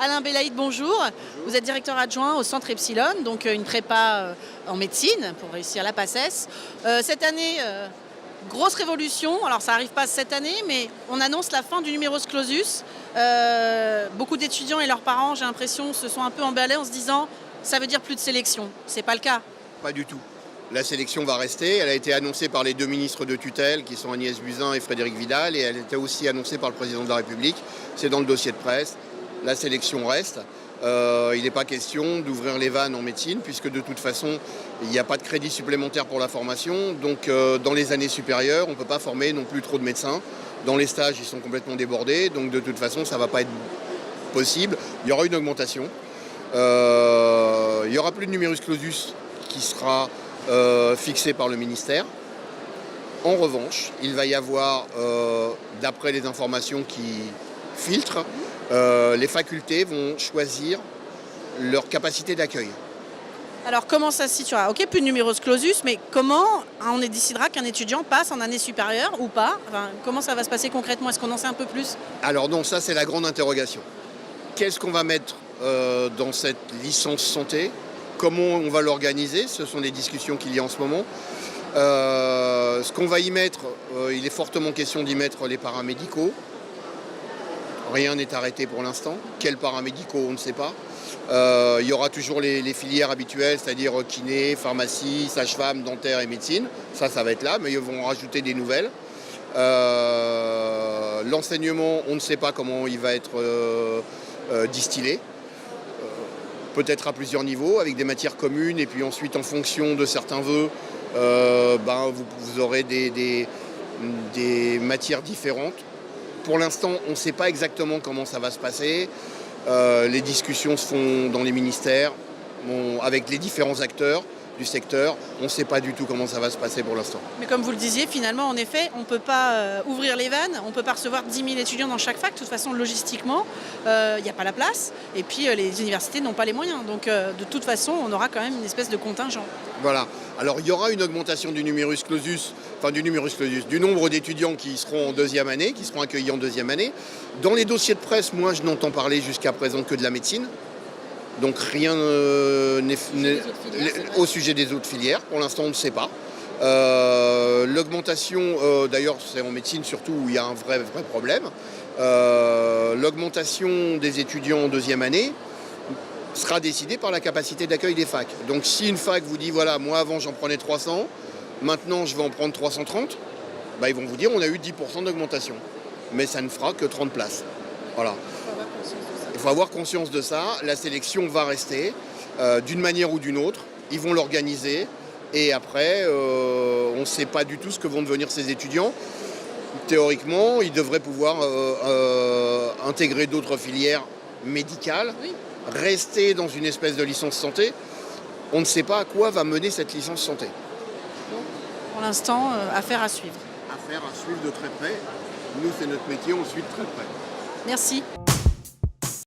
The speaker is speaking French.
Alain Belaïd, bonjour. Vous êtes directeur adjoint au Centre Epsilon, donc une prépa en médecine pour réussir la PACES. Cette année, grosse révolution. Alors ça n'arrive pas cette année, mais on annonce la fin du numerus clausus. Beaucoup d'étudiants et leurs parents, j'ai l'impression, se sont un peu emballés en se disant ça veut dire plus de sélection. C'est pas le cas. Pas du tout. La sélection va rester. Elle a été annoncée par les deux ministres de tutelle, qui sont Agnès Buzyn et Frédérique Vidal, et elle était aussi annoncée par le président de la République. C'est dans le dossier de presse. La sélection reste. Il n'est pas question d'ouvrir les vannes en médecine, puisque de toute façon, il n'y a pas de crédit supplémentaire pour la formation. Donc, dans les années supérieures, on ne peut pas former non plus trop de médecins. Dans les stages, ils sont complètement débordés. Donc, de toute façon, ça ne va pas être possible. Il y aura une augmentation. Il n'y aura plus de numerus clausus qui sera fixé par le ministère. En revanche, il va y avoir, d'après les informations qui filtrent, les facultés vont choisir leur capacité d'accueil. Alors comment ça se situera? Ok, plus de numerus clausus, mais comment on décidera qu'un étudiant passe en année supérieure ou pas? Comment ça va se passer concrètement? Est-ce qu'on en sait un peu plus? Alors non, ça c'est la grande interrogation. Qu'est-ce qu'on va mettre dans cette licence santé? Comment on va l'organiser? Ce sont des discussions qu'il y a en ce moment. Ce qu'on va y mettre, il est fortement question d'y mettre les paramédicaux. Rien n'est arrêté pour l'instant. Quels paramédicaux, on ne sait pas. Il y aura toujours les filières habituelles, c'est-à-dire kiné, pharmacie, sage-femme, dentaire et médecine. Ça va être là, mais ils vont rajouter des nouvelles. L'enseignement, on ne sait pas comment il va être distillé. Peut-être à plusieurs niveaux, avec des matières communes, et puis ensuite, en fonction de certains vœux, vous aurez des matières différentes. Pour l'instant, on ne sait pas exactement comment ça va se passer. Les discussions se font dans les ministères, avec les différents acteurs du secteur. On ne sait pas du tout comment ça va se passer pour l'instant. Mais comme vous le disiez, finalement, en effet, on ne peut pas ouvrir les vannes, on ne peut pas recevoir 10 000 étudiants dans chaque fac. De toute façon, logistiquement, il n'y a pas la place. Et puis, les universités n'ont pas les moyens. Donc, de toute façon, on aura quand même une espèce de contingent. Voilà. Alors, il y aura une augmentation du numerus clausus, du nombre d'étudiants qui seront en deuxième année, qui seront accueillis en deuxième année. Dans les dossiers de presse, moi, je n'entends parler jusqu'à présent que de la médecine. Donc rien n'est au sujet des autres filières. Pour l'instant, on ne sait pas. L'augmentation, d'ailleurs, c'est en médecine surtout où il y a un vrai problème. L'augmentation des étudiants en deuxième année sera décidée par la capacité d'accueil des facs. Donc si une fac vous dit, voilà, moi avant j'en prenais 300, maintenant je vais en prendre 330, ils vont vous dire on a eu 10% d'augmentation. Mais ça ne fera que 30 places. Voilà. Il faut avoir conscience de ça. La sélection va rester d'une manière ou d'une autre. Ils vont l'organiser. Et après, on ne sait pas du tout ce que vont devenir ces étudiants. Théoriquement, ils devraient pouvoir intégrer d'autres filières médicales, rester dans une espèce de licence santé. On ne sait pas à quoi va mener cette licence santé. Pour l'instant, affaire à suivre. Affaire à suivre de très près. Nous, c'est notre métier, on suit de très près. Merci.